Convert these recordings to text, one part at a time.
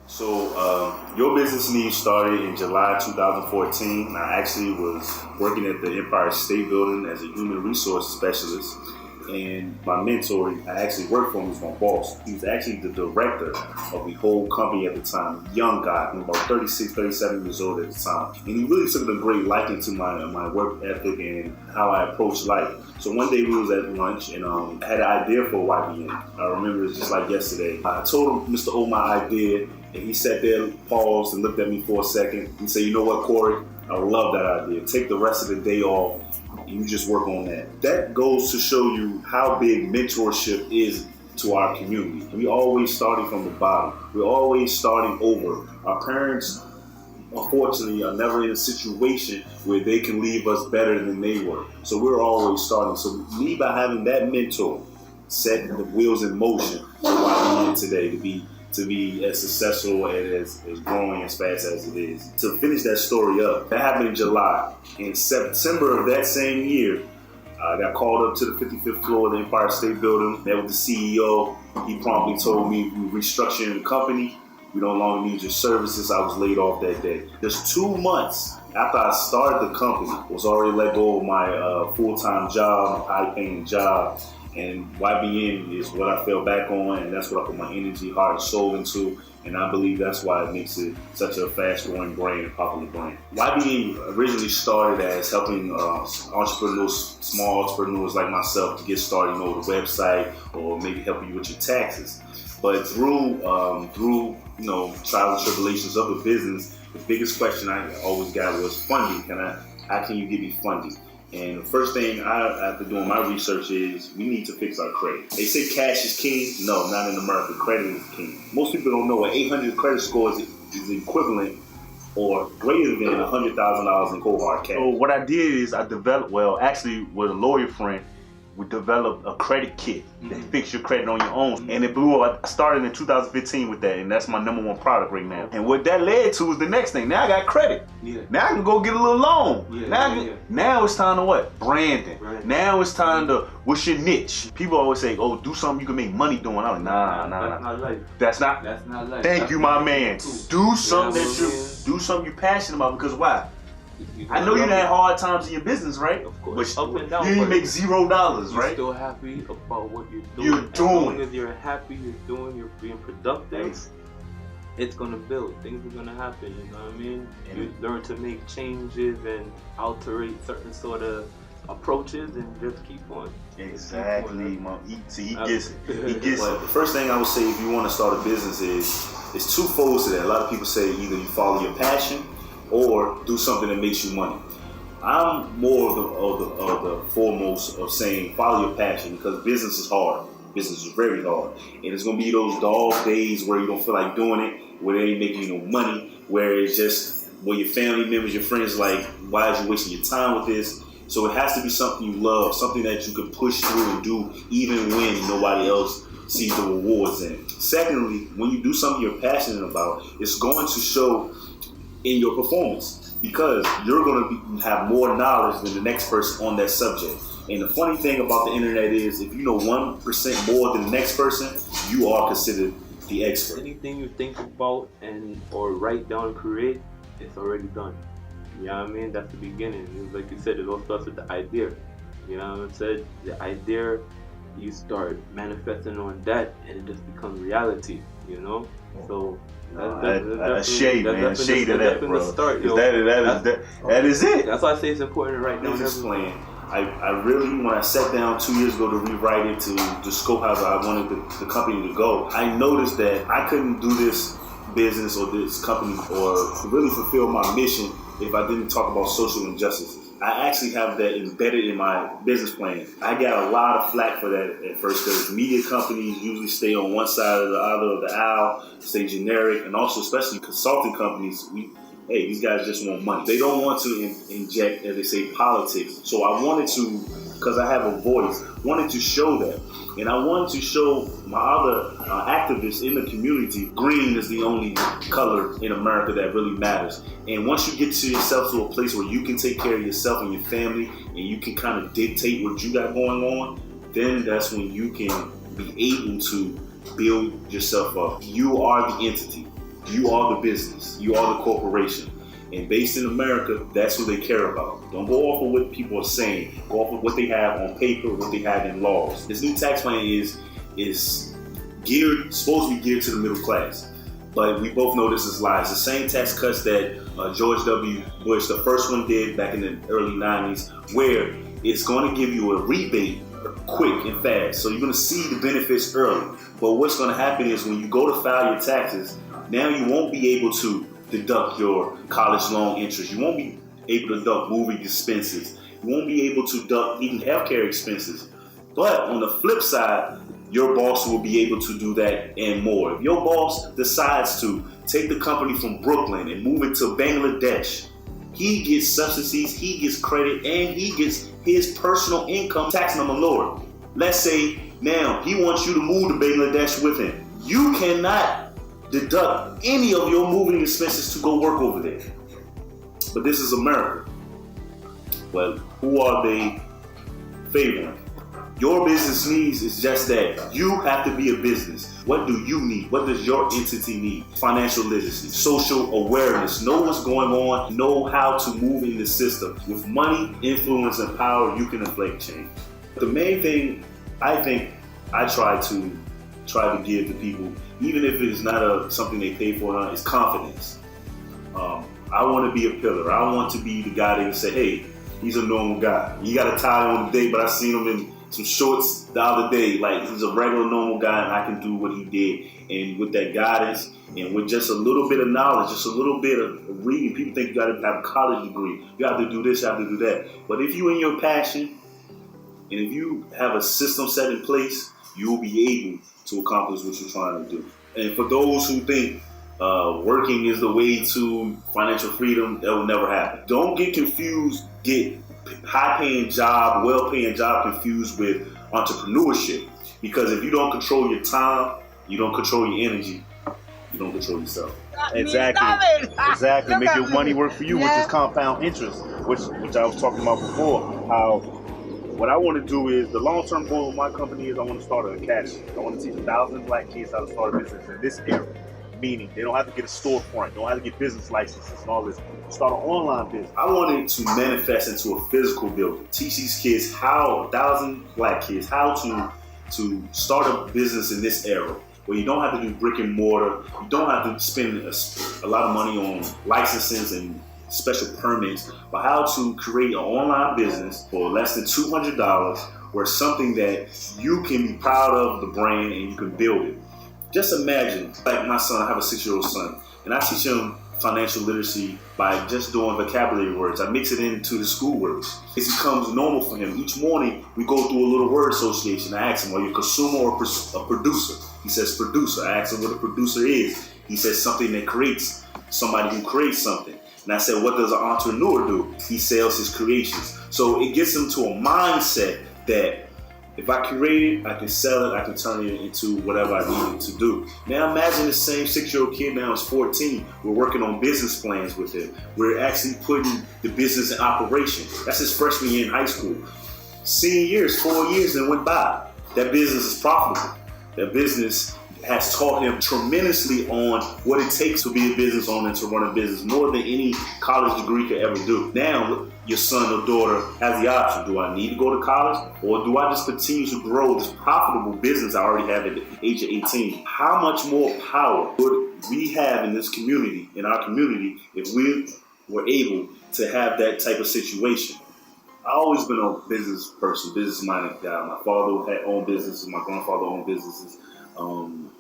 So your business needs started in July 2014. I actually was working at the Empire State Building as a human resource specialist. And my mentor, I actually worked for him, was my boss. He was actually the director of the whole company at the time. Young guy, about 36, 37 years old at the time. And he really took a great liking to my work ethic and how I approach life. So one day we was at lunch and I had an idea for YBN. I remember it's just like yesterday. I told him, Mr. O, my idea, and he sat there, paused, and looked at me for a second. He said, you know what, Corey? I love that idea. Take the rest of the day off. You just work on that. That goes to show you how big mentorship is to our community. We always starting from the bottom. We're always starting over. Our parents, unfortunately, are never in a situation where they can leave us better than they were. So we're always starting. So me, by having that mentor, setting the wheels in motion for YBN today to be as successful and as growing as fast as it is. To finish that story up, that happened in July. In September of that same year, I got called up to the 55th floor of the Empire State Building, met with the CEO. He promptly told me we're restructuring the company. We no longer need your services. I was laid off that day. Just 2 months after I started the company, I was already let go of my full-time job, my high-paying job. And YBN is what I fell back on, and that's what I put my energy, heart, and soul into. And I believe that's why it makes it such a fast-growing brand and popular brand. YBN originally started as helping entrepreneurs, small entrepreneurs like myself, to get started, the website, or maybe helping you with your taxes. But through trials and tribulations of the business, the biggest question I always got was funding. How can you give me funding? And the first thing after doing my research is we need to fix our credit. They say cash is king. No, not in America. Credit is king. Most people don't know an 800 credit score is equivalent or greater than $100,000 in cold hard cash. So what I did is I developed, actually with a lawyer friend, we developed a credit kit that fix your credit on your own. And it blew up. I started in 2015 with that, and that's my #1 product right now. And what that led to is the next thing. Now I got credit. Yeah. Now I can go get a little loan. Yeah, Now it's time to what? Branding. Right. Now it's time to, what's your niche? People always say, oh, do something you can make money doing. I'm like, nah. That's not life. That's not life. Thank you, my man. Do something Yeah, do something you're passionate about, because why? You I know you had hard times in your business, right? Of course. But Up and down, you didn't but make $0, You're right? still happy about what you're doing. You're doing. As long as you're happy, you're being productive, it's gonna build. Things are gonna happen, you know what I mean? Yeah. You learn to make changes and alterate certain sort of approaches and just keep on. Exactly, Mom. He gets it. Well, the first thing I would say if you want to start a business is twofold to that. A lot of people say either you follow your passion or do something that makes you money. I'm more of the foremost of saying follow your passion, because business is hard. Business is very hard. And it's going to be those dog days where you don't feel like doing it, where they ain't making you no money, where it's just where your family members, your friends like, why is you wasting your time with this? So it has to be something you love, something that you can push through and do even when nobody else sees the rewards in it. Secondly, when you do something you're passionate about, it's going to show in your performance, because you're going to have more knowledge than the next person on that subject. And the funny thing about the internet is, if you know 1% more than the next person, you are considered the expert. Anything you think about or write down and create, it's already done. You know what I mean? That's the beginning. Like you said, it all starts with the idea. You know what I said? The idea, you start manifesting on that, and it just becomes reality. You know? So that's shade, man. Shade of that, bro. Start, that is it. That's why I say it's important to write down everything. I really, when I sat down 2 years ago to rewrite it, to scope how I wanted the company to go, I noticed that I couldn't do this business or this company or really fulfill my mission if I didn't talk about social injustices. I actually have that embedded in my business plan. I got a lot of flack for that at first, because media companies usually stay on one side or the other of the aisle, stay generic, and also especially consulting companies, these guys just want money. They don't want to inject, as they say, politics. So I wanted to, because I have a voice, wanted to show that. And I wanted to show my other activists in the community, green is the only color in America that really matters. And once you get to yourself to a place where you can take care of yourself and your family, and you can kind of dictate what you got going on, then that's when you can be able to build yourself up. You are the entity. You are the business. You are the corporation. And based in America, that's who they care about. Don't go off of what people are saying. Go off of what they have on paper, what they have in laws. This new tax plan is supposed to be geared to the middle class. But we both know this is lies. The same tax cuts that George W. Bush, the first one, did back in the early 90s, where it's going to give you a rebate quick and fast. So you're going to see the benefits early. But what's going to happen is when you go to file your taxes, now you won't be able to deduct your college loan interest. You won't be able to deduct moving expenses. You won't be able to deduct even healthcare expenses. But on the flip side, your boss will be able to do that and more. If your boss decides to take the company from Brooklyn and move it to Bangladesh, he gets subsidies, he gets credit, and he gets his personal income tax number lowered. Let's say now he wants you to move to Bangladesh with him. You cannot deduct any of your moving expenses to go work over there. But this is America. Well, who are they favoring? Your business needs is just that. You have to be a business. What do you need? What does your entity need? Financial literacy, social awareness, know what's going on, know how to move in the system. With money, influence, and power, you can affect change. The main thing I think I try to give to people, even if it's not something they pay for, is confidence. I want to be a pillar. I want to be the guy that can say, hey, he's a normal guy. He got a tie on today, but I seen him in some shorts the other day. Like, he's a regular normal guy, and I can do what he did. And with that guidance and with just a little bit of knowledge, just a little bit of reading, people think you got to have a college degree. You have to do this, you have to do that. But if you're in your passion, and if you have a system set in place, you will be able to accomplish what you're trying to do. And for those who think working is the way to financial freedom, that will never happen. Don't get confused, get high-paying job, well-paying job confused with entrepreneurship. Because if you don't control your time, you don't control your energy, you don't control yourself. Exactly. Make your money work for you, which is compound interest, which I was talking about before. How what I want to do is, the long-term goal of my company is I want to start an academy. I want to teach 1,000 black kids how to start a business in this era. Meaning they don't have to get a storefront, don't have to get business licenses and all this. Start an online business. I wanted to manifest into a physical building. Teach these kids how, 1,000 black kids, how to start a business in this era, where you don't have to do brick and mortar. You don't have to spend a lot of money on licenses and special permits, but how to create an online business for less than $200, where something that you can be proud of the brand and you can build it. Just imagine, like my son, I have a 6-year-old son, and I teach him financial literacy by just doing vocabulary words. I mix it into the school words. It becomes normal for him. Each morning, we go through a little word association. I ask him, are you a consumer or a producer? He says producer. I ask him what a producer is. He says something that creates, somebody who creates something. And I said, what does an entrepreneur do? He sells his creations. So it gets him to a mindset that if I create it, I can sell it, I can turn it into whatever I need it to do. Now imagine the same 6-year-old kid now is 14. We're working on business plans with him. We're actually putting the business in operation. That's his freshman year in high school. Senior years, 4 years then went by. That business is profitable. That business has taught him tremendously on what it takes to be a business owner and to run a business, more than any college degree could ever do. Now, your son or daughter has the option. Do I need to go to college, or do I just continue to grow this profitable business I already have at the age of 18? How much more power would we have in this community, in our community, if we were able to have that type of situation? I've always been a business person, business-minded guy. My father had owned businesses. My grandfather owned businesses.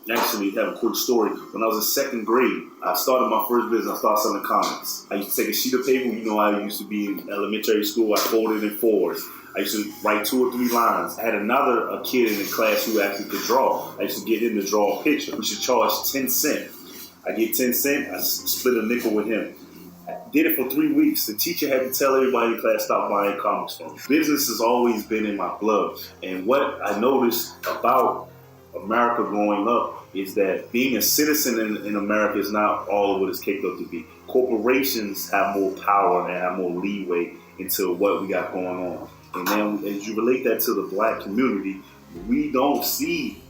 Actually, have a quick story. When I was in 2nd grade, I started my first business. I started selling comics. I used to take a sheet of paper. You know, I used to be in elementary school. I folded in 4s. I used to write 2 or 3 lines. I had a kid in the class who actually could draw. I used to get him to draw a picture. We should charge 10 cents. I get 10 cents. I split a nickel with him. I did it for 3 weeks. The teacher had to tell everybody in class, stop buying comics from me. Business has always been in my blood. And what I noticed about America growing up is that being a citizen in America is not all of what it's capable of to be. Corporations have more power and have more leeway into what we got going on. And then as you relate that to the black community, we don't see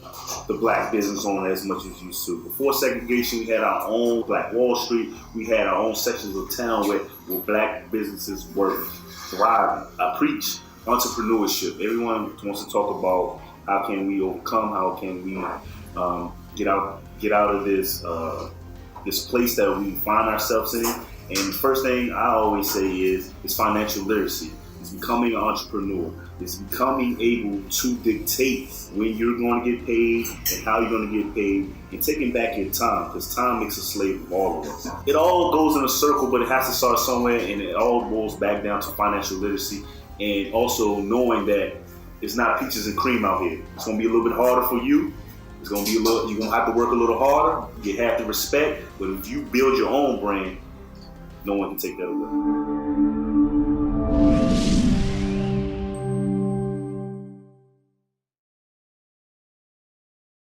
the black business owner as much as used to. Before segregation, we had our own Black Wall Street. We had our own sections of town where black businesses were thriving. I preach entrepreneurship. Everyone wants to talk about how can we overcome, how can we get out of this place that we find ourselves in. And the first thing I always say is financial literacy. It's becoming an entrepreneur. It's becoming able to dictate when you're going to get paid and how you're going to get paid, and taking back your time, because time makes a slave of all of us. It all goes in a circle, but it has to start somewhere, and it all boils back down to financial literacy, and also knowing that it's not peaches and cream out here. It's going to be a little bit harder for you. It's going to be you're going to have to work a little harder. You have to respect, but if you build your own brand, no one can take that away.